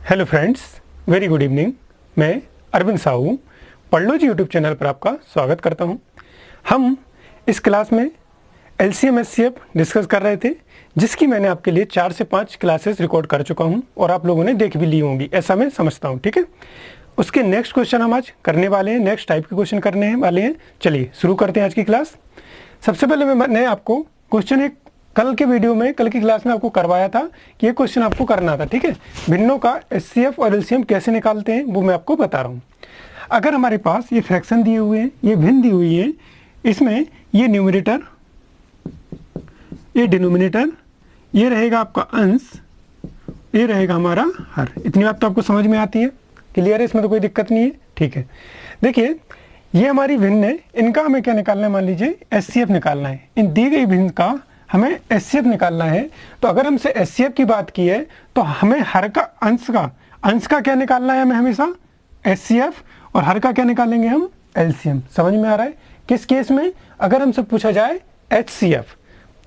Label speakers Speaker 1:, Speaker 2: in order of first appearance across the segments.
Speaker 1: Hello friends, very good evening. मैं अरविंद साहू पढ़ लो जी YouTube channel पर आपका स्वागत करता हूं। हम इस क्लास में एलसीएम एचसीएफ डिस्कस कर रहे थे, जिसकी मैंने आपके लिए 4 से 5 क्लासेस रिकॉर्ड कर चुका हूं और आप लोगों ने देख भी ली होंगी, ऐसा मैं समझता हूं। ठीक है, उसके नेक्स्ट क्वेश्चन हम आज करने वाले हैं, नेक्स्ट टाइप के क्वेश्चन करने वाले हैं। चलिए शुरू करते हैं आज की क्लास। सबसे पहले मैंने आपको क्वेश्चन एक कल के वीडियो में, कल की क्लास में आपको करवाया था कि ये क्वेश्चन आपको करना था। ठीक है, भिन्नों का एचसीएफ और एलसीएम कैसे निकालते हैं वो मैं आपको बता रहा हूँ। अगर हमारे पास ये फ्रैक्शन दिए हुए हैं, ये भिन्न दी हुई है, इसमें ये न्यूमरेटर, ये डिनोमिनेटर, ये रहेगा आपका अंश, ये रहेगा हमारा हर। इतनी बात तो आपको समझ में आती है, क्लियर है, इसमें तो कोई दिक्कत नहीं है। ठीक है, देखिए ये हमारी भिन्न है, इनका हमें क्या निकालना है, मान लीजिए एचसीएफ निकालना है। इन दी गई भिन्न का हमें एचसीएफ निकालना है। तो अगर हमसे एचसीएफ की बात की है तो हमें हर का अंश का क्या निकालना है, हमें हमेशा एचसीएफ, और हर का क्या निकालेंगे हम, एलसीएम। समझ में आ रहा है? किस केस में? अगर हमसे पूछा जाए एचसीएफ,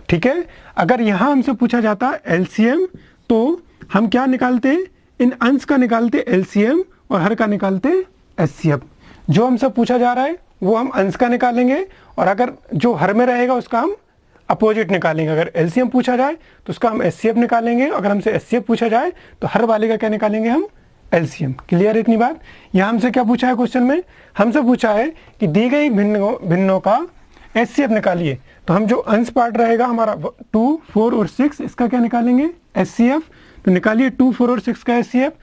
Speaker 1: ठीक है, अगर यहां हमसे पूछा जाता एलसीएम तो हम क्या निकालते, इन अंश का निकालते एलसीएम और हर का निकालते एचसीएफ। जो हमसे पूछा जा रहा है वो हम अंश का निकालेंगे, और अगर जो हर में रहेगा उसका हम अपोजिट निकालेंगे। अगर एलसीएम पूछा जाए तो उसका हम एचसीएफ निकालेंगे, अगर हमसे एचसीएफ पूछा जाए तो हर वाले का क्या निकालेंगे, हम एलसीएम। क्लियर है इतनी बात? यहाँ हमसे क्या पूछा है क्वेश्चन में, हमसे पूछा है कि दी गई भिन्नों का एचसीएफ निकालिए। तो हम जो अंश पार्ट रहेगा हमारा 2, 4 और 6, इसका क्या निकालेंगे, एचसीएफ। तो निकालिए 2, 4 और 6 का एचसीएफ।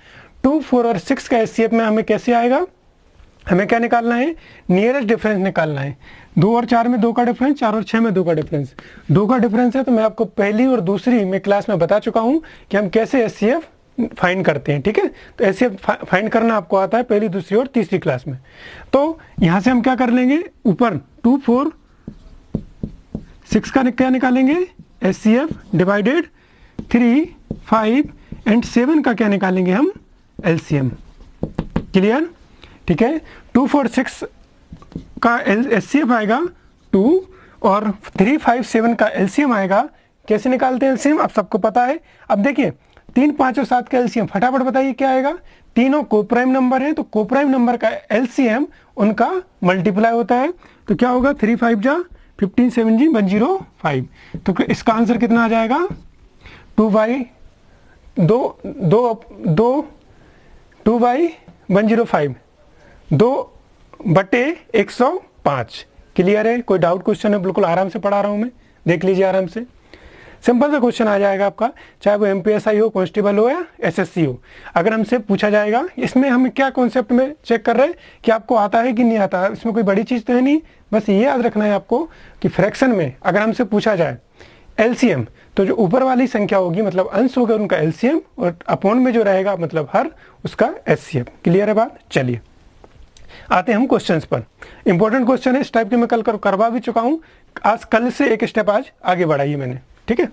Speaker 1: 2, 4 और 6 का एचसीएफ में हमें कैसे आएगा, हमें क्या निकालना है, नियरेस्ट डिफरेंस निकालना है। 2 और 4 में 2 का डिफरेंस, 4 और 6 में 2 का डिफरेंस। 2 का डिफरेंस है तो मैं आपको पहली और दूसरी में क्लास में बता चुका हूं कि हम कैसे एचसीएफ फाइंड करते हैं। ठीक है, तो एचसीएफ फाइंड करना आपको आता है पहली, दूसरी और तीसरी क्लास में। तो यहां से हम क्या कर लेंगे, ऊपर 2, 4, 6 का क्या निकालेंगे, एचसीएफ डिवाइडेड 3, 5 एंड 7 का क्या निकालेंगे हम, एलसीएम। क्लियर? ठीक है, 2, 4, 6 का एचसीएफ आएगा 2 और 3, 5, 7 का एलसीएम आएगा। कैसे निकालते हैं एलसीएम, अब सबको पता है। अब देखिए 3, 5 और 7 का एलसीएम फटाफट बताइए क्या आएगा। तीनों कोप्राइम नंबर है तो कोप्राइम नंबर का एलसीएम उनका मल्टीप्लाई होता है। तो क्या होगा, 3, 5 जा 15, 7 जी 105। तो इसका आंसर कितना आ जाएगा, 2/105, 2/105। क्लियर है? कोई डाउट क्वेश्चन है? बिल्कुल आराम से पढ़ा रहा हूं मैं, देख लीजिए आराम से। सिंपल सा क्वेश्चन आ जाएगा आपका, चाहे वो एमपीएसआई हो, कांस्टेबल हो या एसएससी हो। अगर हमसे पूछा जाएगा, इसमें हम क्या कॉन्सेप्ट में चेक कर रहे हैं कि आपको आता है कि नहीं आता, इसमें कोई बड़ी चीज तो है नहीं। बस ये याद रखना है आपको कि फ्रैक्शन में अगर हमसे पूछा जाए एलसीएम, तो जो ऊपर वाली संख्या होगी मतलब अंश होगा उनका एलसीएम, और अपॉन में जो रहेगा मतलब हर, उसका एचसीएफ। क्लियर है बात? चलिए आते हैं हम क्वेश्चंस पर। इंपॉर्टेंट क्वेश्चन है, इस टाइप के मैं कल करवा भी चुका हूं। आज कल से एक स्टेप आज आगे बढ़ाइए मैंने। ठीक है,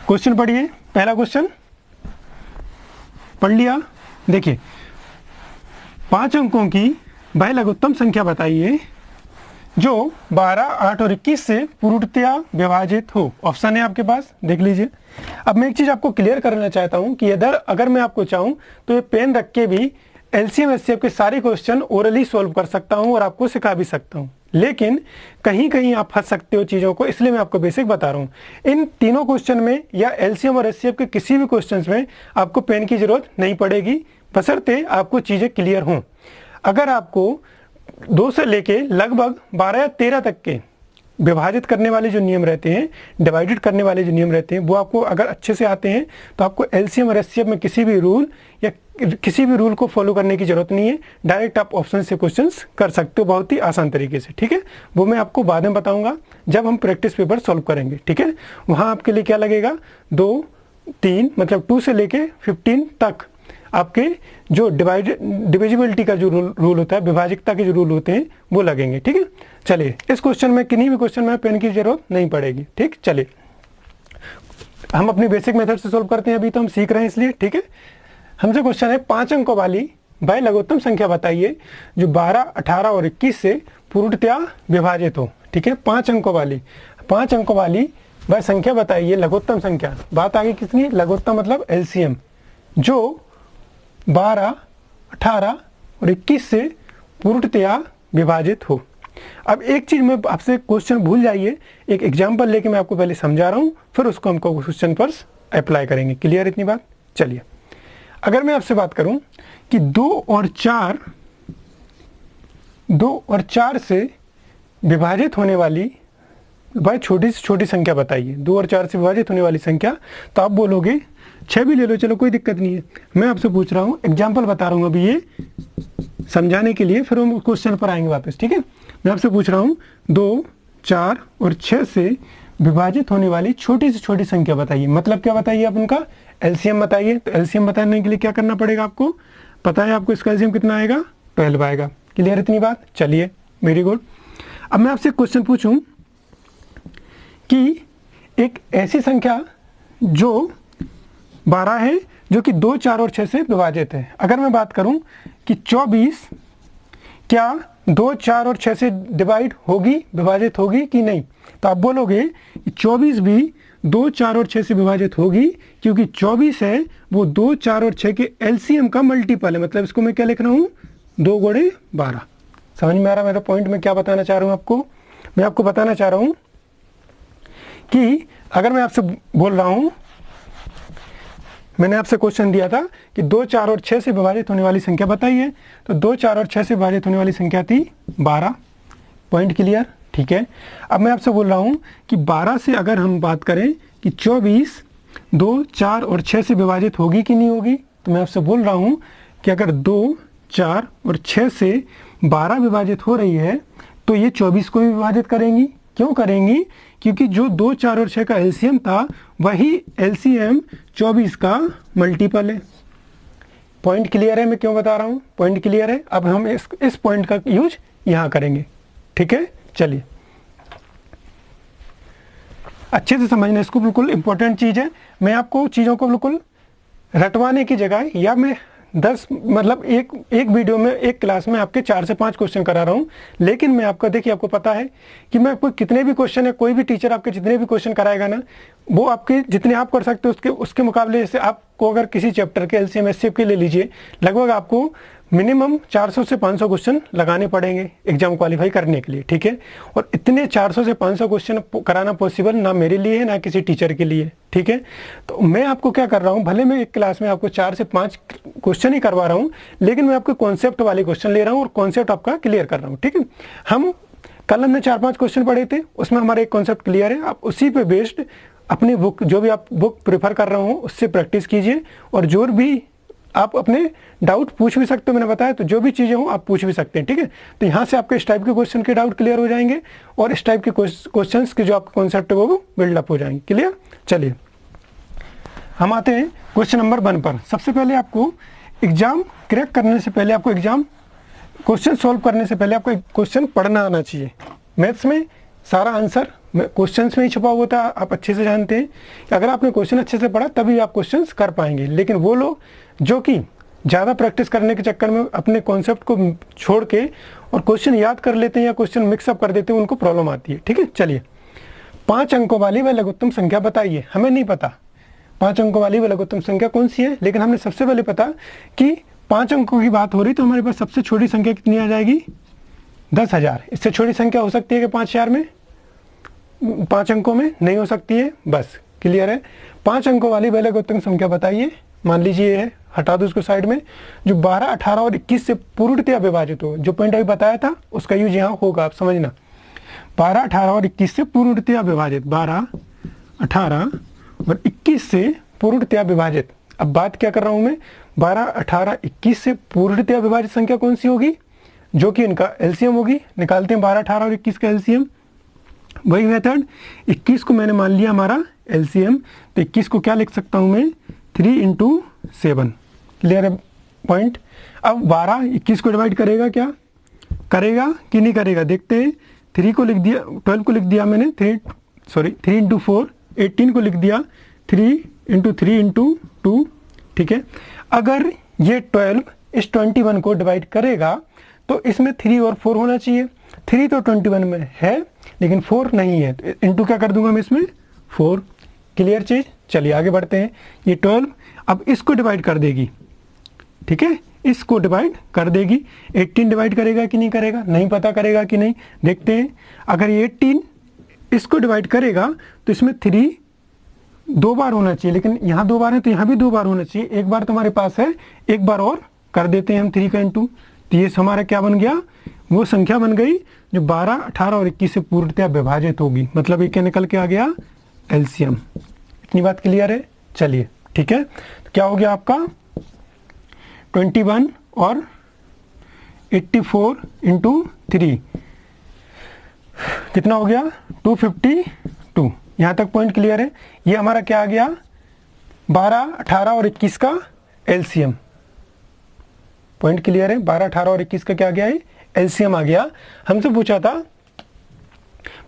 Speaker 1: क्वेश्चन पढ़िए। पहला क्वेश्चन पढ़ लिया। देखिए 5 अंकों की वह लघुत्तम संख्या बताइए जो 12, 8 और 21 से पूर्णतया विभाजित हो। ऑप्शन है आपके पास, देख लीजिए। अब मैं एक चीज आपको क्लियर करना चाहता हूं कि अगर मैं आपको चाहूं तो ये पेन रख के भी एलसीएम एचसीएफ के सारे क्वेश्चन ओरली सॉल्व कर सकता हूं और आपको सिखा भी सकता हूं, लेकिन कहीं कहीं आप फंस सकते हो चीजों को, इसलिए मैं आपको बेसिक बता रहा हूं। इन तीनों क्वेश्चन में या एलसीएम और एचसीएफ के किसी भी क्वेश्चन में आपको पेन की जरूरत नहीं पड़ेगी, बशर्ते आपको चीजें क्लियर हों। अगर आपको 2 से लेके लगभग 12 या 13 तक के विभाजित करने वाले जो नियम रहते हैं, डिवाइडेड करने वाले जो नियम रहते हैं, वो आपको अगर अच्छे से आते हैं तो आपको एलसीएम और एचसीएफ में किसी भी रूल या किसी भी रूल को फॉलो करने की जरूरत नहीं है। डायरेक्ट आप ऑप्शन से क्वेश्चंस कर सकते हो बहुत ही आसान तरीके से। ठीक है, वो मैं आपको बाद में बताऊंगा जब हम प्रैक्टिस पेपर सॉल्व करेंगे। ठीक है, वहां आपके लिए क्या लगेगा, 2, 3 मतलब 2 से लेके 15 तक आपके जो डिविजिबिलिटी का जो रूल होता है, विभाजिकता के जो रूल होते हैं वो लगेंगे। ठीक है, चलिए इस क्वेश्चन में, किन्हीं भी क्वेश्चन में पेन की जरूरत नहीं पड़ेगी। ठीक, चलिए हम अपनी बेसिक मेथड से सॉल्व करते हैं, अभी तो हम सीख रहे हैं इसलिए। ठीक है, हमसे क्वेश्चन है 5 अंकों वाली वह लघुत्तम संख्या बताइए जो 12, 18 और 21 से पूर्णतया विभाजित हो। ठीक है, 5 अंकों वाली वह संख्या बताइए, लघुत्तम संख्या, बात आगे किसकी, लघुत्तम मतलब एलसीएम, जो 12, 18 और 21 से पूर्णतया विभाजित हो। अब एक चीज में आपसे क्वेश्चन भूल जाइए, एक एग्जांपल लेके मैं आपको पहले समझा रहा हूं, फिर उसको हमको क्वेश्चन पर अप्लाई करेंगे। क्लियर इतनी बात? चलिए, अगर मैं आपसे बात करूं कि 2 और 4 से विभाजित होने वाली भाई छोटी से छोटी संख्या बताइए, 2 और 4 से विभाजित होने वाली संख्या, तो आप बोलोगे 6 भी ले लो, चलो कोई दिक्कत नहीं है। मैं आपसे पूछ रहा हूँ, एग्जाम्पल बता रहा हूँ अभी ये समझाने के लिए, फिर हम क्वेश्चन पर आएंगे वापस, ठीक है। मैं आपसे पूछ रहा हूँ 2, 4 और 6 से विभाजित होने वाली छोटी से छोटी संख्या बताइए। मतलब क्या बताइए आप, उनका एलसीएम बताइए। तो एलसीएम बताने के लिए क्या करना पड़ेगा आपको, पता है आपको इसका एलसीएम कितना आएगा, 12 आएगा। क्लियर इतनी बात? चलिए, वेरी गुड। अब मैं आपसे क्वेश्चन पूछूं कि एक ऐसी संख्या जो 12 है, जो कि 2, 4 और 6 से विभाजित है। अगर मैं बात करूं कि 24 क्या 2, 4 और 6 से डिवाइड होगी, विभाजित होगी कि नहीं, तो आप बोलोगे कि 24 भी 2, 4 और 6 से विभाजित होगी, क्योंकि 24 है वो 2, 4 और 6 के एलसीएम का मल्टीपल है। मतलब इसको मैं क्या लिख रहा हूँ, 2 गुणे 12। समझ में आ रहा मेरा पॉइंट? मैं क्या बताना चाह रहा हूँ आपको, मैं आपको बताना चाह रहा हूँ कि अगर मैं आपसे बोल रहा हूँ, मैंने आपसे क्वेश्चन दिया था कि 2, 4 और 6 से विभाजित होने वाली संख्या बताइए, तो 2, 4 और 6 से विभाजित होने वाली संख्या थी 12। Point clear? ठीक है। अब मैं आपसे बोल रहा हूँ कि 12 से अगर हम बात करें कि 24 2, 4 और 6 से विभाजित होगी कि नहीं होगी, तो मैं आपसे बोल रहा हूँ कि अगर 2, 4 और 6 से 12 विभाजित हो रही है, तो ये 24 को भी विभाजित करेंगी। क्यों करेंगी? क्योंकि जो 2, 4 और 6 का एलसीएम था, वही एलसीएम 24 का मल्टीपल है। पॉइंट क्लियर है? मैं क्यों बता रहा हूँ, पॉइंट क्लियर है? अब हम इस पॉइंट का यूज यहाँ करेंगे, ठीक है। चलिए, अच्छे से समझना इसको, बिल्कुल इंपॉर्टेंट चीज़ है। मैं आपको चीज़ों को बिल्कुल रटवाने की जगह, या मैं 10 मतलब एक वीडियो में, एक क्लास में आपके 4 से 5 क्वेश्चन करा रहा हूँ, लेकिन मैं आपका, देखिए आपको पता है कि मैं आपको कितने भी क्वेश्चन है, कोई भी टीचर आपके जितने भी क्वेश्चन कराएगा ना, वो आपके जितने आप कर सकते हो उसके मुकाबले, जैसे आपको अगर किसी चैप्टर के एलसीएम एचसीएफ के ले लीजिए, लगभग आपको मिनिमम 400 से 500 क्वेश्चन लगाने पड़ेंगे एग्जाम क्वालिफाई करने के लिए, ठीक है। और इतने 400 से 500 क्वेश्चन कराना पॉसिबल ना मेरे लिए है, ना किसी टीचर के लिए, ठीक है। तो मैं आपको क्या कर रहा हूँ, भले मैं एक क्लास में आपको 4 से 5 क्वेश्चन ही करवा रहा हूँ, लेकिन मैं आपको कॉन्सेप्ट वाले क्वेश्चन ले रहा हूँ और कॉन्सेप्ट आपका क्लियर कर रहा हूँ, ठीक है। हम कल हमने 4-5 क्वेश्चन पढ़े थे, उसमें हमारा एक कॉन्सेप्ट क्लियर है। आप उसी पे बेस्ड अपनी बुक, जो भी आप बुक प्रेफर कर रहे हो, उससे प्रैक्टिस कीजिए, और जो भी आप अपने डाउट पूछ भी सकते हो, मैंने बताया, तो जो भी चीज़ें हो आप पूछ भी सकते हैं, ठीक है। तो यहाँ से आपके इस टाइप के क्वेश्चन के डाउट क्लियर हो जाएंगे, और इस टाइप के क्वेश्चंस के जो आपका कॉन्सेप्ट है वो बिल्डअप हो जाएंगे। क्लियर? चलिए, हम आते हैं क्वेश्चन नंबर 1 पर। सबसे पहले आपको एग्जाम क्रैक करने से पहले, आपको एग्जाम क्वेश्चन सॉल्व करने से पहले आपको एक क्वेश्चन पढ़ना आना चाहिए। मैथ्स में सारा आंसर क्वेश्चंस में ही छुपा होता है, आप अच्छे से जानते हैं कि अगर आपने क्वेश्चन अच्छे से पढ़ा तभी आप क्वेश्चंस कर पाएंगे। लेकिन वो लोग जो कि ज़्यादा प्रैक्टिस करने के चक्कर में अपने कॉन्सेप्ट को छोड़ के और क्वेश्चन याद कर लेते हैं या क्वेश्चन मिक्सअप कर देते हैं, उनको प्रॉब्लम आती है, ठीक है। चलिए, 5 अंकों वाली वह लघुत्तम संख्या बताइए। हमें नहीं पता 5 अंकों वाली वह लघुत्तम संख्या कौन सी है, लेकिन हमने सबसे पहले पता कि 5 अंकों की बात हो रही, तो हमारे पास सबसे छोटी संख्या कितनी आ जाएगी, 10,000। इससे छोटी संख्या हो सकती है कि 5,000 में, 5 अंकों में नहीं हो सकती है। बस क्लियर है। 5 अंकों वाली वह लघुत्तम संख्या बताइए। मान लीजिए ये है, हटा दो उसको साइड में, जो 12, 18 और 21 से पूर्णतया विभाजित हो। जो पॉइंट अभी बताया था उसका यूज यहाँ होगा, आप समझना। 12, 18 और 21 से पूर्णतया विभाजित, 12, 18 और 21 से पूर्णतया विभाजित। अब बात क्या कर रहा हूं मैं, 12, 18, 21 से पूर्णतया विभाजित संख्या कौन सी होगी, जो कि इनका एलसीएम होगी। निकालते हैं 12, 18 और 21 का एलसीएम। वही मेथड, 21 को मैंने मान लिया हमारा एलसीएम, तो 21 को क्या लिख सकता हूं मैं, 3 × 7। क्लियर है पॉइंट? अब 12 21 को डिवाइड करेगा, क्या करेगा कि नहीं करेगा, देखते हैं। 3 को लिख दिया, 12 को लिख दिया मैंने, 3 × 4, 18 को लिख दिया, 3 × 3 × 2, ठीक है। अगर ये 12 इस 21 को डिवाइड करेगा, तो इसमें 3 और 4 होना चाहिए। 3 तो 21 में है, लेकिन 4 नहीं है, तो इंटू क्या कर दूंगा मैं इसमें, 4। क्लियर चीज? चलिए आगे बढ़ते हैं। ये 12 अब इसको डिवाइड कर देगी, ठीक है, इसको डिवाइड कर देगी। 18 डिवाइड करेगा कि नहीं करेगा, नहीं पता करेगा कि नहीं, देखते हैं। अगर ये 18 इसको डिवाइड करेगा तो इसमें 3 2 बार होना चाहिए, लेकिन यहाँ 2 बार है तो यहाँ भी 2 बार होना चाहिए। एक बार तुम्हारे पास है, एक बार और कर देते हैं हम 3 का इंटू। तो ये हमारा क्या बन गया, वो संख्या बन गई जो 12, 18 और 21 से पूर्णतया विभाजित होगी। मतलब ये क्या निकल के आ गया, एलसीएम। इतनी बात क्लियर है? चलिए ठीक है। तो क्या हो गया आपका 21 और 84 इंटू 3 कितना हो गया, 252। यहाँ तक पॉइंट क्लियर है? ये हमारा क्या आ गया, 12, 18 और 21 का एलसीएम। पॉइंट क्लियर है? 12, 18 और 21 का क्या आ गया है, एलसीएम आ गया। हमसे पूछा था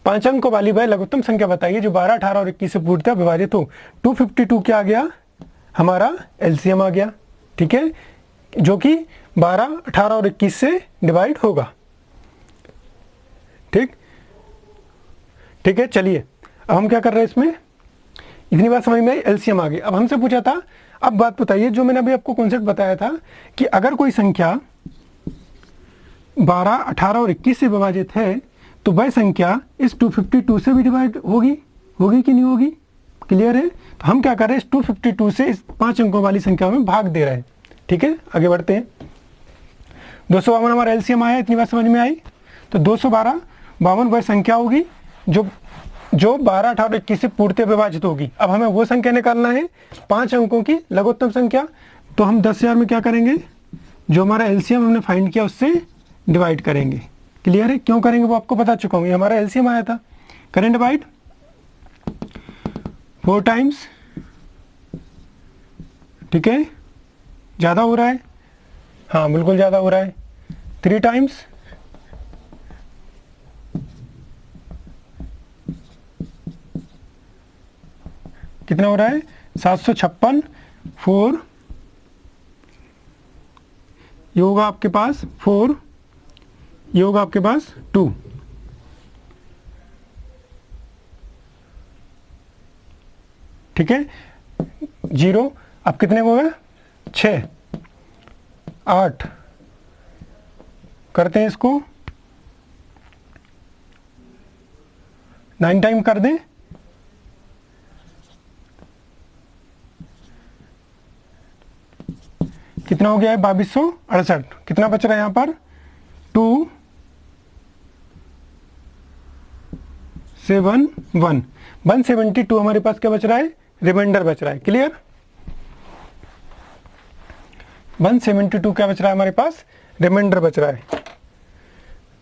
Speaker 1: 5 अंकों वाली वह लघुत्तम संख्या बताइए जो 12, 18 और 21 से पूर्णतः विभाजित हो। 252 क्या आ गया, हमारा एलसीएम आ गया, ठीक है, जो कि 12, 18 और 21 से डिवाइड होगा। ठीक ठीक है। चलिए अब हम क्या कर रहे हैं इसमें, इतनी बात समझ में आई, एलसीएम आ गई। अब हमसे पूछा था, अब बात बताइए, जो मैंने अभी आपको कॉन्सेप्ट बताया था कि अगर कोई संख्या 12, 18 और 21 से विभाजित है तो वह संख्या इस 252 से भी डिवाइड होगी कि नहीं होगी। क्लियर है? तो हम क्या कर रहे हैं, इस 252 से इस 5 अंकों वाली संख्या में भाग दे रहे हैं। ठीक है, आगे बढ़ते हैं। 252 हमारा एलसीएम आया, इतनी बात समझ में आई। तो 252 वह संख्या होगी जो 12, 18 और 21 से पूर्णतः विभाजित होगी। अब हमें वो संख्या निकालना है 5 अंकों की लघुत्तम संख्या। तो हम 10,000 में क्या करेंगे, जो हमारा एलसीएम हमने फाइंड किया उससे डिवाइड करेंगे। क्लियर है? क्यों करेंगे वो आपको बता चुका हूँ, ये हमारा एलसीएम आया था। करें डिवाइड 4 टाइम्स, ठीक है, ज़्यादा हो रहा है, हाँ बिल्कुल ज़्यादा हो रहा है। 3 टाइम्स, कितना हो रहा है, 756। 4 ये होगा आपके पास 4, ये होगा आपके पास 2। ठीक है, 0। अब कितने हो गए, 6, 8। करते हैं इसको 9 टाइम कर दें, कितना हो गया है, 2268। कितना बच रहा है यहाँ पर, 271। 172 हमारे पास क्या बच रहा है, रिमाइंडर बच रहा है। क्लियर? 172 क्या बच रहा है हमारे पास, रिमाइंडर बच रहा है।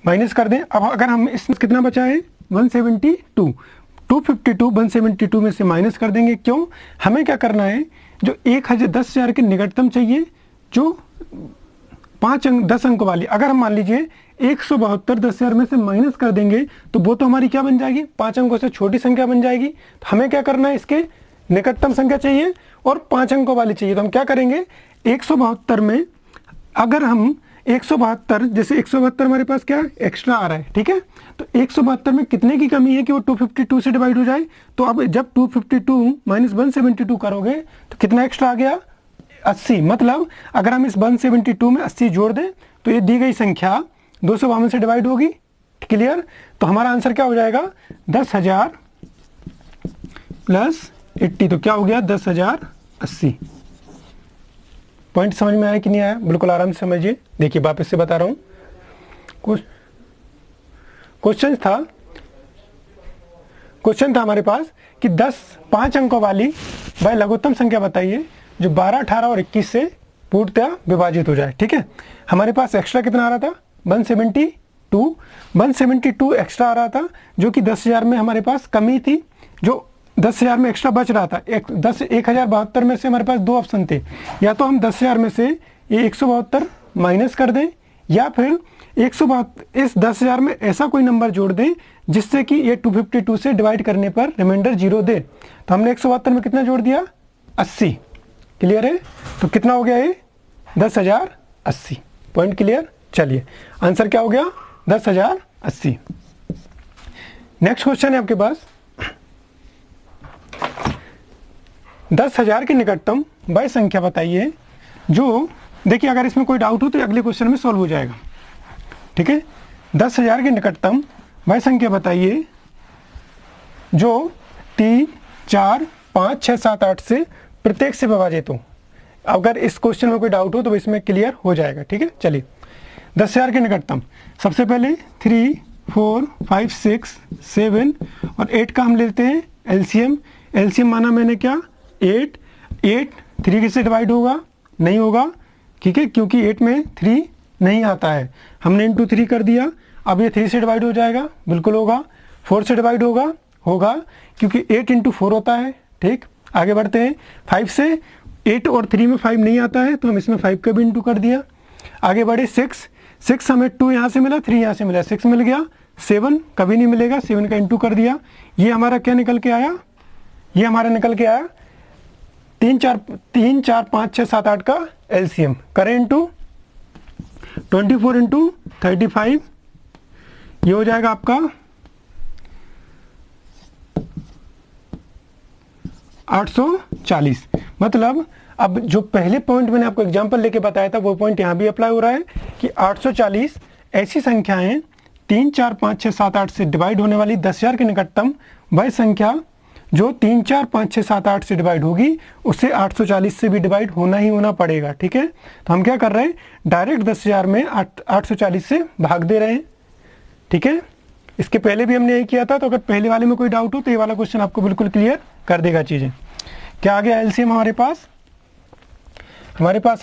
Speaker 1: माइनस कर दें। अब अगर हम इसमें कितना बचा है, 172, 252 172 में से माइनस कर देंगे। क्यों, हमें क्या करना है, जो 10,000 के निकटतम चाहिए, जो 10 अंक वाली। अगर हम मान लीजिए 172 10,000 में से माइनस कर देंगे तो वो तो हमारी क्या बन जाएगी, 5 अंकों से छोटी संख्या बन जाएगी। तो हमें क्या करना है, इसके निकटतम संख्या चाहिए और 5 अंकों वाली चाहिए। तो हम क्या करेंगे, 172 में अगर हम 172, जैसे 172 हमारे पास क्या एक्स्ट्रा आ रहा है, ठीक है, तो 172 में कितने की कमी है कि वो 252 से डिवाइड हो जाए। तो अब जब 252 माइनस 172 करोगे तो कितना एक्स्ट्रा आ गया, 80। मतलब अगर हम इस 172 में 80 जोड़ दें तो ये दी गई संख्या 252 से डिवाइड होगी। क्लियर? तो हमारा आंसर क्या हो जाएगा, 10,000 प्लस 80। तो क्या हो गया, 10,080। पॉइंट समझ में आया कि नहीं आया? बिल्कुल आराम से समझिए। देखिए वापस से बता रहा हूं, क्वेश्चन था हमारे पास कि 5 अंकों वाली वह लघुत्तम संख्या बताइए जो 12, 18 और 21 से पूर्णतः विभाजित हो जाए। ठीक है, हमारे पास एक्स्ट्रा कितना आ रहा था, 172 एक्स्ट्रा आ रहा था, जो कि 10,000 में हमारे पास कमी थी, जो 10,000 में एक्स्ट्रा बच रहा था। 1,072 में से हमारे पास 2 ऑप्शन थे, या तो हम 10,000 में से ये 172 माइनस कर दें, या फिर 172 इस 10,000 में ऐसा कोई नंबर जोड़ दें जिससे कि ये 252 से डिवाइड करने पर रिमाइंडर 0 दे। तो हमने 172 में कितना जोड़ दिया, 80। क्लियर है? तो कितना हो गया ये, 10,080। Point clear? चलिए आंसर क्या हो गया, 10,080। नेक्स्ट क्वेश्चन है आपके पास, 10,000 के निकटतम वह संख्या बताइए जो, देखिए अगर इसमें कोई डाउट हो तो अगले क्वेश्चन में सॉल्व हो जाएगा, ठीक है। 10,000 के निकटतम वह संख्या बताइए जो 3, 4, 5, 6, 7, 8 से प्रत्येक से विभाजित हो। अगर इस क्वेश्चन में कोई डाउट हो तो इसमें क्लियर हो जाएगा, ठीक है। चलिए 10,000 के निकटतम, सबसे पहले 3, 4, 5, 6, 7 और 8 का हम लेते हैं एलसीएम। एलसीएम माना मैंने क्या, 8। 8 3 से डिवाइड होगा, नहीं होगा, ठीक है, क्योंकि 8 में 3 नहीं आता है। हमने इंटू 3 कर दिया। अब ये 3 से डिवाइड हो जाएगा, बिल्कुल होगा। 4 से डिवाइड होगा, होगा, क्योंकि 8 इंटू 4 होता है, ठीक। आगे बढ़ते हैं, 5 से 8 और 3 में 5 नहीं आता है तो हम इसमें 5 का भी इंटू कर दिया। आगे बढ़े 6 हमें 2 यहाँ से मिला, 3 यहाँ से मिला, 6 मिल गया। 7 कभी नहीं मिलेगा, 7 का इंटू कर दिया। ये हमारा क्या निकल के आया, ये हमारा निकल के आया 3, 4, 5, 6, 7, 8 का एलसीएम। करें इंटू 24 इंटू 35, ये हो जाएगा आपका 840। मतलब अब जो पहले पॉइंट मैंने आपको एग्जांपल लेके बताया था वो पॉइंट यहाँ भी अप्लाई हो रहा है कि 840 ऐसी संख्याएं 3, 4, 5, 6, 7, 8 से डिवाइड होने वाली 10,000 के निकटतम वह संख्या जो 3, 4, 5, 6, 7, 8 से डिवाइड होगी उससे 840 से भी डिवाइड होना ही होना पड़ेगा, ठीक है। तो हम क्या कर रहे हैं, डायरेक्ट 10,000 में 840 से भाग दे रहे हैं, ठीक है। इसके पहले भी हमने यही किया था, तो अगर पहले वाले में कोई डाउट हो तो ये वाला क्वेश्चन आपको बिल्कुल क्लियर कर देगा चीज़ें। क्या आ गया एलसीएम हमारे पास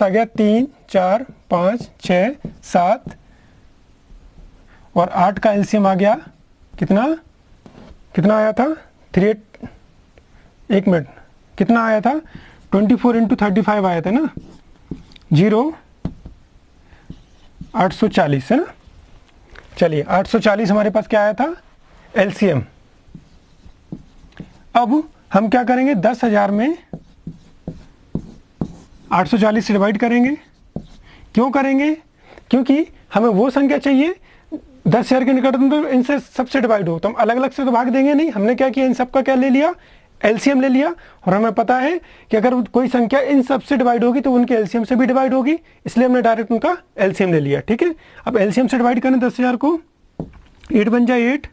Speaker 1: आ गया 3, 4, 5, 6, 7 और 8 का एलसीएम आ गया कितना आया था 3, 1 मिनट, कितना आया था 24 इंटू 35 आया था ना, 840 है ना। चलिए 840 हमारे पास क्या आया था एलसीएम। अब हम क्या करेंगे, 10,000 में 840 से डिवाइड करेंगे। क्यों करेंगे, क्योंकि हमें वो संख्या चाहिए 10,000 के निकटतम तो इनसे सबसे डिवाइड हो, तो हम अलग अलग से तो भाग देंगे नहीं। हमने क्या किया, इन सब का क्या ले लिया, एलसीएम ले लिया। और हमें पता है कि अगर कोई संख्या इन सब से डिवाइड होगी तो उनके एलसीएम से भी डिवाइड होगी, इसलिए हमने डायरेक्ट उनका एलसीएम ले लिया, ठीक है। अब एलसीएम से डिवाइड करें 10,000 को, 8 बन जाए 8,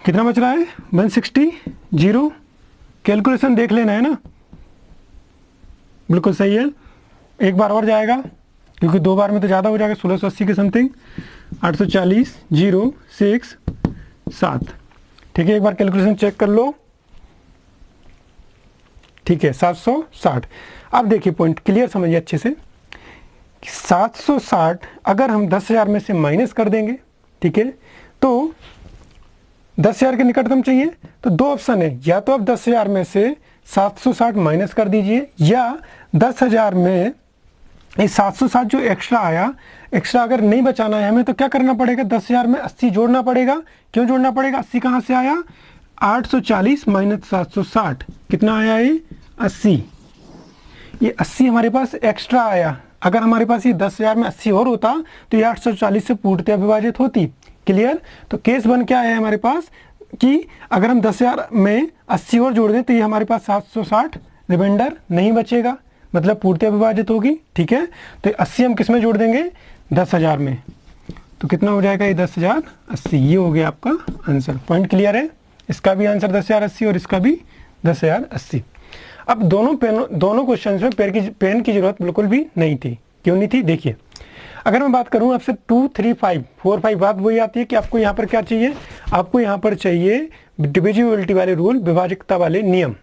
Speaker 1: कितना बच रहा है 160, 0। कैलकुलेशन देख लेना है ना, बिल्कुल सही है। एक बार और जाएगा क्योंकि 2 बार में तो ज़्यादा हो जाएगा, 1680 के समथिंग। 840, 0, 6, 7, ठीक है। एक बार कैलकुलेशन चेक कर लो, ठीक है 760। अब देखिए पॉइंट क्लियर समझिए अच्छे से, 760 अगर हम 10,000 में से माइनस कर देंगे, ठीक है, तो 10,000 के निकटतम चाहिए तो 2 ऑप्शन है, या तो आप 10,000 में से 760 माइनस कर दीजिए, या 10,000 में ये 760 जो एक्स्ट्रा आया, एक्स्ट्रा अगर नहीं बचाना है हमें तो क्या करना पड़ेगा, 10,000 में 80 जोड़ना पड़ेगा। क्यों जोड़ना पड़ेगा, 80 कहाँ से आया, 840 माइनस 760 कितना आया, ये 80। ये 80 हमारे पास एक्स्ट्रा आया। अगर हमारे पास ये 10,000 में 80 और होता तो ये 840 से पूर्णतः विभाजित होती। क्लियर। तो केस बन क्या है हमारे पास कि अगर हम 10,000 में 80 और जोड़ दें तो ये हमारे पास 760 रिमाइंडर नहीं बचेगा, मतलब पूर्णतः विभाजित होगी, ठीक है। तो 80 हम किस में जोड़ देंगे, 10,000 में, तो कितना हो जाएगा ये 10,080। ये हो गया आपका आंसर। पॉइंट क्लियर है, इसका भी आंसर 10,080 और इसका भी 10,080। अब दोनों क्वेश्चन में पेन की जरूरत बिल्कुल भी नहीं थी। क्यों नहीं थी, देखिए अगर मैं बात करूं आपसे 2, 3, 5, 4, 5, बात वही आती है कि आपको यहाँ पर क्या चाहिए, आपको यहाँ पर चाहिए डिविजिबिलिटी वाले रूल, विभाजकता वाले नियम,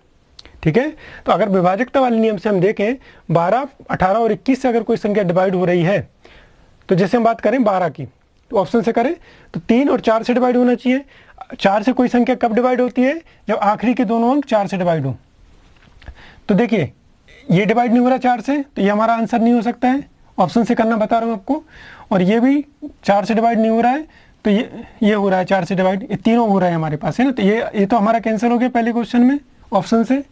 Speaker 1: ठीक है। तो अगर विभाजकता वाले नियम से हम देखें 12, 18 और 21 से अगर कोई संख्या डिवाइड हो रही है, तो जैसे हम बात करें 12 की, तो ऑप्शन से करें तो 3 और 4 से डिवाइड होना चाहिए। 4 से कोई संख्या कब डिवाइड होती है, जब आखिरी के दोनों अंक 4 से डिवाइड हो। तो देखिए ये डिवाइड नहीं हो रहा 4 से, तो ये हमारा आंसर नहीं हो सकता है। ऑप्शन से करना बता रहा हूँ आपको। और ये भी 4 से डिवाइड नहीं हो रहा है, तो ये हो रहा है 4 से डिवाइड, ये तीनों हो रहा है हमारे पास, है ना। तो ये तो हमारा कैंसिल हो गया पहले क्वेश्चन में ऑप्शन से।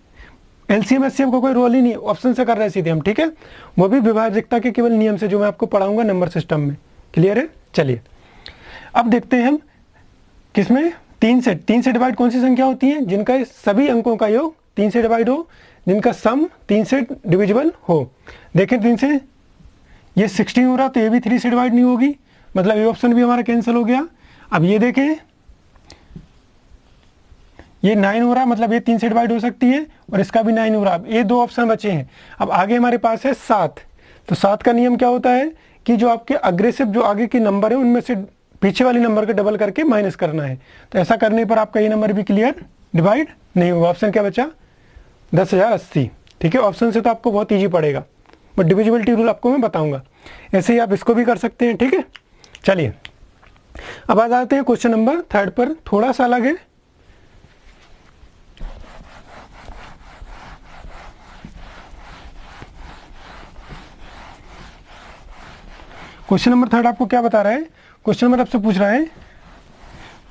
Speaker 1: एलसीएम एचसीएम का कोई रोल ही नहीं, ऑप्शन से कर रहे हैं सीधे हम, ठीक है। वो भी विभाजकता के केवल नियम से, जो मैं आपको पढ़ाऊंगा नंबर सिस्टम में। क्लियर है। चलिए अब देखते हैं हम किसमें, तीन से डिवाइड कौन सी संख्या होती है? जिनका सभी अंकों का योग 3 से डिवाइड हो, जिनका सम 3 से डिविजिबल हो। देखें 3 से ये 16 हो रहा, तो ये भी 3 से डिवाइड नहीं होगी, मतलब ये ऑप्शन भी हमारा कैंसिल हो गया। अब ये देखें ये 9 हो रहा, मतलब ये 3 से डिवाइड हो सकती है, और इसका भी 9 हो रहा। अब ये 2 ऑप्शन बचे हैं। अब आगे हमारे पास है 7। तो 7 का नियम क्या होता है कि जो आपके अग्रेसिव जो आगे के नंबर है उनमें से पीछे वाले नंबर को डबल करके माइनस करना है। तो ऐसा करने पर आपका ये नंबर भी क्लियर डिवाइड नहीं होगा। ऑप्शन क्या बचा? 10,080। ठीक है, ऑप्शन से तो आपको बहुत ईजी पड़ेगा, बट डिविजिबिलिटी रूल आपको मैं बताऊंगा। ऐसे ही आप इसको भी कर सकते हैं। ठीक है, चलिए अब आ जाते हैं क्वेश्चन नंबर 3 पर। थोड़ा सा अलग है। क्वेश्चन नंबर 3 आपको क्या बता रहा है? क्वेश्चन नंबर आपसे पूछ रहा है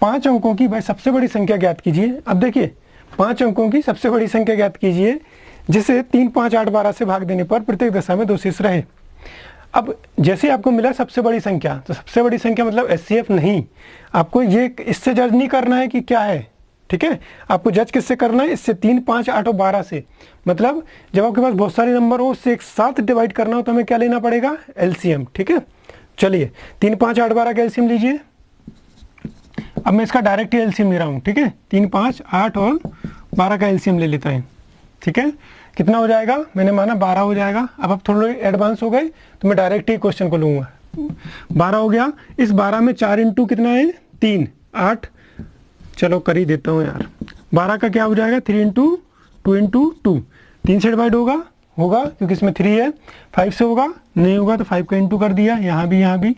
Speaker 1: 5 अंकों की भाई सबसे बड़ी संख्या ज्ञात कीजिए। अब देखिए 5 अंकों की सबसे बड़ी संख्या ज्ञात कीजिए जिसे 3, 5, 8, 12 से भाग देने पर प्रत्येक दशा में 2 शेष रहे। अब जैसे आपको मिला सबसे बड़ी संख्या, तो सबसे बड़ी संख्या मतलब एचसीएफ नहीं, आपको ये इससे जज नहीं करना है कि क्या है। ठीक है, आपको जज किससे करना है? इससे 3, 5, 8 और 12 से। मतलब जब आपके पास बहुत सारे नंबर हो उससे एक साथ डिवाइड करना हो तो हमें क्या लेना पड़ेगा? एलसीएम। ठीक है, चलिए 3, 5, 8, 12 का एलसीएम लीजिए। अब मैं इसका डायरेक्ट ही एलसीएम ले रहा हूँ। ठीक है, 3, 5, 8 और 12 का एलसीएम ले लेता है। ठीक है, कितना हो जाएगा? मैंने माना 12 हो जाएगा। अब आप थोड़े एडवांस हो गए तो मैं डायरेक्ट ही क्वेश्चन को लूँगा। 12 हो गया। इस 12 में 4 इंटू कितना है? 3, 8। चलो कर ही देता हूँ यार। 12 का क्या हो जाएगा? 3 इंटू 2 इंटू 2। 3 से डिवाइड होगा क्योंकि इसमें 3 है। 5 से होगा? नहीं होगा, तो 5 का इंटू कर दिया, यहाँ भी।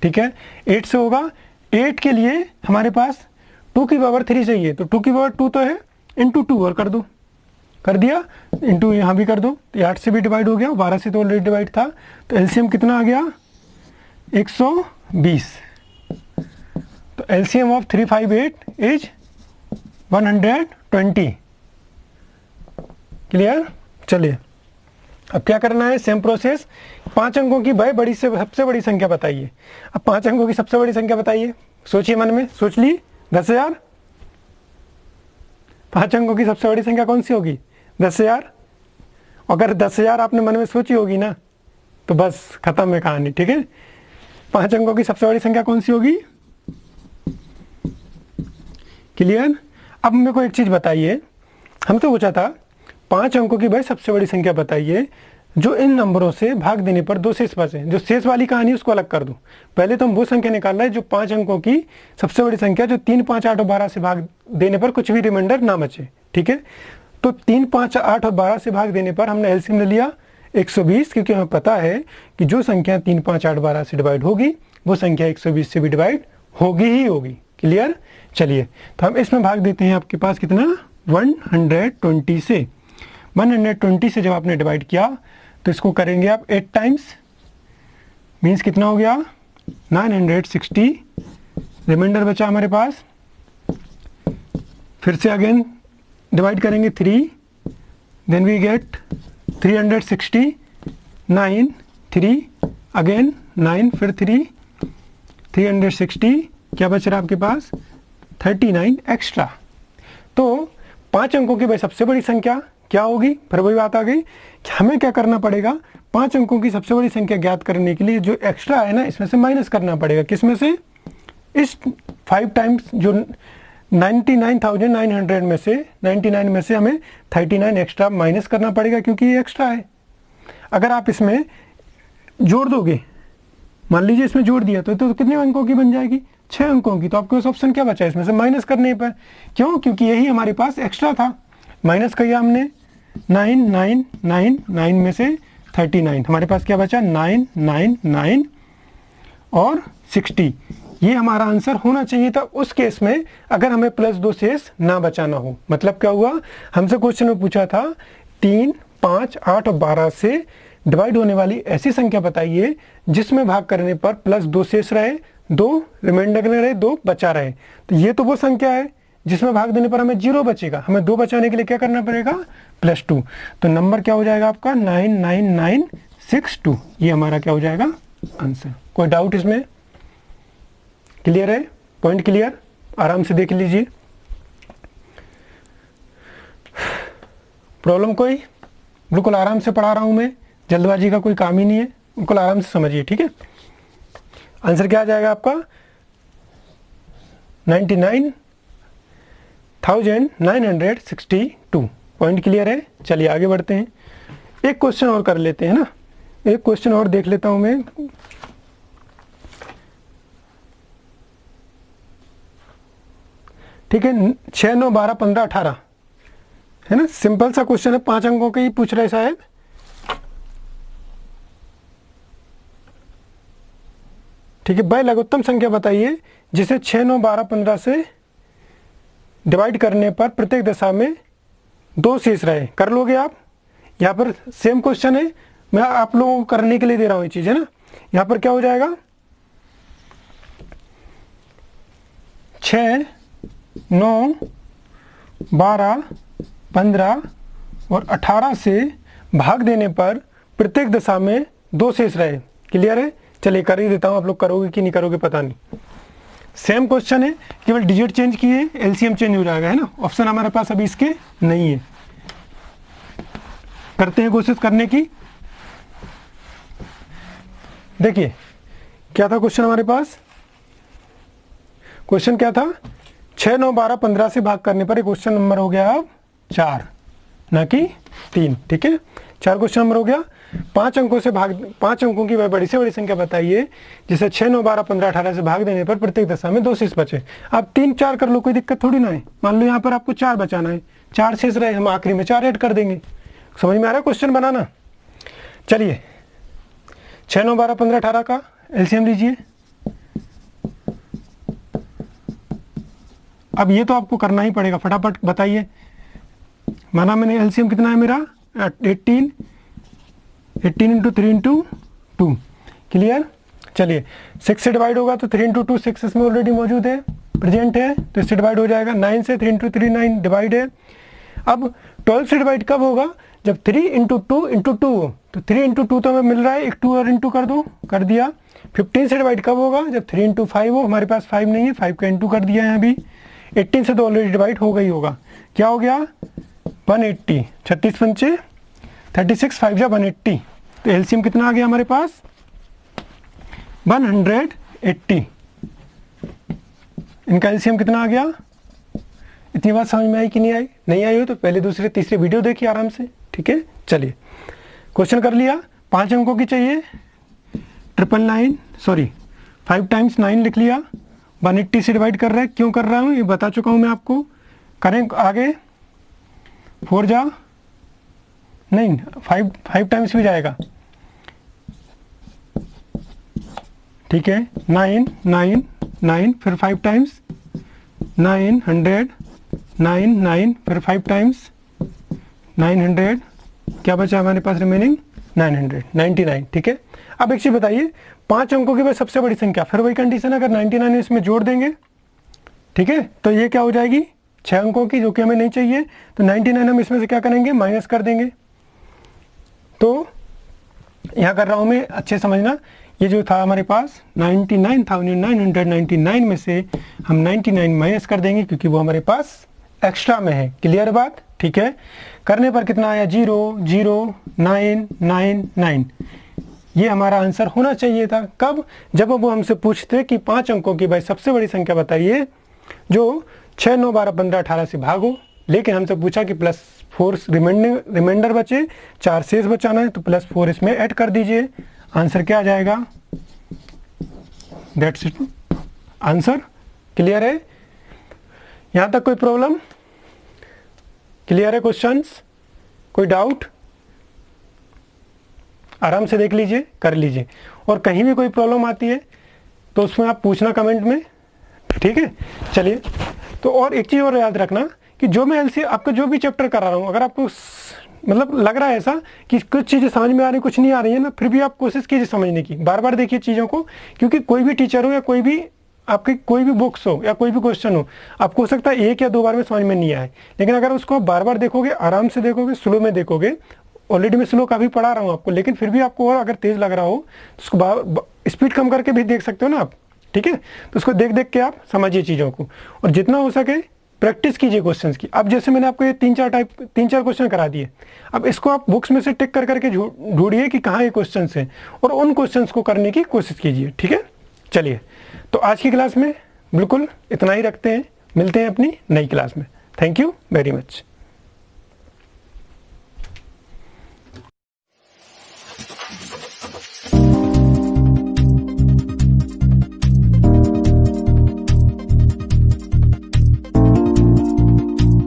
Speaker 1: ठीक है, 8 से होगा? 8 के लिए हमारे पास 2 की पावर 3 चाहिए, तो 2 की पावर 2 तो है, इंटू 2 और कर दो। कर दिया, इंटू यहाँ भी कर दो, तो 8 से भी डिवाइड हो गया, 12 से तो ऑलरेडी डिवाइड था। तो एलसीएम कितना आ गया? 120। तो एलसीएम ऑफ 358 इज 120। क्लियर? चलिए अब क्या करना है? Same process. 5 अंकों की भाई बड़ी से सबसे बड़ी संख्या बताइए। अब 5 अंकों की सबसे बड़ी संख्या बताइए। सोचिए, मन में सोच ली। 10,000। 5 अंकों की सबसे बड़ी संख्या कौन सी होगी? 10,000। अगर 10,000 आपने मन में सोची होगी ना तो बस खत्म है कहानी। ठीक है, 5 अंकों की सबसे बड़ी संख्या कौन सी होगी? क्लियर? अब मेरे को एक चीज बताइए, हम तो पूछा था 5 अंकों की भाई सबसे बड़ी संख्या बताइए जो इन नंबरों से भाग देने पर 2 शेष बचे। जो शेष वाली कहानी उसको अलग कर दूं। पहले तो हम वो संख्या निकाल रहे हैं जो 5 अंकों की सबसे बड़ी संख्या, जो 3, 5, 8 और 12 से भाग देने पर कुछ भी रिमाइंडर ना बचे। ठीक है, तो 3, 5, 8 और 12 से भाग देने पर हमने एलसीएम ले लिया 120, क्योंकि हमें पता है कि जो संख्या 3, 5, 8, 12 से डिवाइड होगी वो संख्या 120 से भी डिवाइड होगी ही होगी। क्लियर? चलिए तो हम इसमें भाग देते हैं। आपके पास कितना? 120 से। 120 से जब आपने डिवाइड किया तो इसको करेंगे आप 8 टाइम्स, मीन्स कितना हो गया? 960। रिमाइंडर बचा हमारे पास। फिर से अगेन डिवाइड करेंगे 3, देन वी गेट 360, 9, 3 अगेन 9, फिर 3, 360। क्या बच रहा है आपके पास? 39 एक्स्ट्रा। तो 5 अंकों की भाई सबसे बड़ी संख्या क्या होगी? फिर वही बात आ गई कि हमें क्या करना पड़ेगा? 5 अंकों की सबसे बड़ी संख्या ज्ञात करने के लिए जो एक्स्ट्रा है ना, इसमें से माइनस करना पड़ेगा। किसमें से? इस 5 टाइम्स जो 99,900 में से 99 में से हमें 39 एक्स्ट्रा माइनस करना पड़ेगा, क्योंकि ये एक्स्ट्रा है। अगर आप इसमें जोड़ दोगे, मान लीजिए इसमें जोड़ दिया तो कितने अंकों की बन जाएगी? 6 अंकों की। तो आपके पास ऑप्शन क्या बचा? इसमें से माइनस करने पर। क्यों? क्योंकि यही हमारे पास एक्स्ट्रा था। माइनस किया हमने 9, 9, 9, 9 में से 39, हमारे पास क्या बचा? 9, 9, 9 और 60। ये हमारा आंसर होना चाहिए था उस केस में अगर हमें +2 शेष ना बचाना हो। मतलब क्या हुआ? हमसे क्वेश्चन में पूछा था 3, 5, 8 और 12 से डिवाइड होने वाली ऐसी संख्या बताइए जिसमें भाग करने पर +2 शेष रहे, 2 रिमाइंडर रहे, 2 बचा रहे। तो ये तो वो संख्या है जिसमें भाग देने पर हमें 0 बचेगा। हमें 2 बचाने के लिए क्या करना पड़ेगा? +2। तो नंबर क्या हो जाएगा आपका? 99962। ये हमारा क्या हो जाएगा? आंसर। कोई डाउट इसमें? क्लियर है? Point clear? आराम से देख लीजिए। प्रॉब्लम कोई, बिल्कुल आराम से पढ़ा रहा हूँ मैं, जल्दबाजी का कोई काम ही नहीं है, बिल्कुल आराम से समझिए, ठीक है। आंसर क्या आ जाएगा आपका 99,962। पॉइंट क्लियर है। चलिए आगे बढ़ते हैं, एक क्वेश्चन और कर लेते हैं ना, एक क्वेश्चन और देख लेता हूं मैं। ठीक है, 6, 9, 12, 15, 18 है ना, सिंपल सा क्वेश्चन है, 5 अंकों के ही पूछ रहे साहब। ठीक है, भाई लघुत्तम संख्या बताइए जिसे 6, 9, 12, 15 से डिवाइड करने पर प्रत्येक दशा में 2 शेष रहे। कर लोगे आप? यहाँ पर सेम क्वेश्चन है, मैं आप लोगों को करने के लिए दे रहा हूँ ये चीज, है ना। यहाँ पर क्या हो जाएगा, 6, 9, 12, 15 और 18 से भाग देने पर प्रत्येक दशा में 2 शेष रहे। क्लियर है? चलिए कर ही देता हूँ, आप लोग करोगे कि नहीं करोगे पता नहीं। सेम क्वेश्चन है, केवल डिजिट चेंज किए, एलसीएम चेंज हो जाएगा, है ना। ऑप्शन हमारे पास अभी इसके नहीं है। करते हैं कोशिश करने की। देखिए क्या था क्वेश्चन हमारे पास, क्वेश्चन क्या था, 6, 9, 12, 15 से भाग करने पर क्वेश्चन नंबर हो गया अब 4 ना कि 3। ठीक है, 4 क्वेश्चन नंबर हो गया। 5 अंकों से भाग, 5 अंकों की वह बड़ी से बड़ी संख्या बताइए जिसे 6, 9, 12, 15, 18 से भाग देने पर प्रत्येक दशा में 2 शेष बचे। आप 3, 4 कर लो, कोई दिक्कत थोड़ी ना है। मान लो यहाँ पर आपको 4 बचाना है, 4 शेष रहे, हम आखिरी में 4 ऐड कर देंगे। समझ में आ रहा है क्वेश्चन बनाना? चलिए 6, 9, 12, 15, 18 का एलसीएम लीजिए। अब ये तो आपको करना ही पड़ेगा, फटाफट बताइए। माना मैंने एलसीएम कितना है मेरा 18 इंटू 3 इंटू 2। क्लियर? चलिए 6 से डिवाइड होगा तो 3 इंटू 2 6 इसमें ऑलरेडी मौजूद है, प्रेजेंट है, तो इससे डिवाइड हो जाएगा। 9 से 3 इंटू 3 9 डिवाइड है। अब 12 से डिवाइड कब होगा, जब 3 इंटू 2 इंटू 2 हो, तो 3 इंटू 2 तो हमें मिल रहा है, एक 2 और इंटू कर दो, कर दिया। 15 से डिवाइड कब होगा, जब 3 इंटू 5 हो, हमारे पास 5 नहीं है, 5 का इंटू कर दिया यहाँ भी। 18 से तो ऑलरेडी डिवाइड हो गई होगा, क्या हो गया 180, 36 पंचे 36, 5 जा 180, तो एलसीएम कितना आ गया हमारे पास 180। इनका एलसीएम कितना आ गया? इतनी बात समझ में आई कि नहीं आई? नहीं आई हो तो पहले दूसरे तीसरे वीडियो देखिए आराम से। ठीक है, चलिए क्वेश्चन कर लिया। 5 अंकों की चाहिए, 5 टाइम्स 9 लिख लिया। 180 से डिवाइड कर रहा है, क्यों कर रहा हूँ ये बता चुका हूँ मैं आपको। करें आगे, 4 जा नहीं, 5 टाइम्स भी जाएगा। ठीक है, 9 9 9 फिर 5 टाइम्स 900 9 9 फिर 5 टाइम्स 900, क्या बचा हमारे पास रिमेनिंग 999। ठीक है, अब एक चीज बताइए, 5 अंकों की वह सबसे बड़ी संख्या, फिर वही कंडीशन, अगर 99 इसमें जोड़ देंगे, ठीक है, तो ये क्या हो जाएगी 6 अंकों की, जो कि हमें नहीं चाहिए, तो 99 हम इसमें से क्या करेंगे, माइनस कर देंगे। तो यहाँ कर रहा हूँ मैं, अच्छे समझना, ये जो था हमारे पास 99,999 में से हम 99 माइनस कर देंगे, क्योंकि वो हमारे पास एक्स्ट्रा में है। क्लियर बात? ठीक है, करने पर कितना आया 0,0,999। ये हमारा आंसर होना चाहिए था। कब? जब वो हमसे पूछते कि 5 अंकों की भाई सबसे बड़ी संख्या बताइए जो 6, 9, 12, 15, 18 से भागो, लेकिन हमसे पूछा कि +4 रिमाइंडर बचे, 4 शेष बचाना है, तो +4 इसमें ऐड कर दीजिए। आंसर क्या आ जाएगा? That's it, answer. क्लियर है? यहां तक कोई प्रॉब्लम? क्लियर है क्वेश्चंस? कोई डाउट? आराम से देख लीजिए, कर लीजिए, और कहीं भी कोई प्रॉब्लम आती है तो उसमें आप पूछना कमेंट में। ठीक है, चलिए। तो और एक चीज़ और याद रखना कि जो मैं एलसी आपका जो भी चैप्टर करा रहा हूँ, अगर आपको मतलब लग रहा है ऐसा कि कुछ चीज़ें समझ में आ रही, कुछ नहीं आ रही है ना, फिर भी आप कोशिश कीजिए समझने की, बार बार देखिए चीज़ों को, क्योंकि कोई भी टीचर हो या कोई भी आपकी कोई भी बुक्स हो या कोई भी क्वेश्चन हो, आपको हो सकता है 1 या 2 बार में समझ में नहीं आए, लेकिन अगर उसको बार बार देखोगे, आराम से देखोगे, स्लो में देखोगे, ऑलरेडी मैं स्लो काफ़ी पढ़ा रहा हूँ आपको, लेकिन फिर भी आपको और अगर तेज़ लग रहा हो तो उसको स्पीड कम करके भी देख सकते हो ना आप, ठीक है। तो उसको देख देख के आप समझिए चीज़ों को, और जितना हो सके प्रैक्टिस कीजिए क्वेश्चंस की। अब जैसे मैंने आपको ये 3-4 क्वेश्चन करा दिए, अब इसको आप बुक्स में से टिक कर करके ढूंढिए कि कहाँ ये क्वेश्चंस हैं, और उन क्वेश्चंस को करने की कोशिश कीजिए, ठीक है। चलिए, तो आज की क्लास में बिल्कुल इतना ही रखते हैं, मिलते हैं अपनी नई क्लास में। Thank you very much.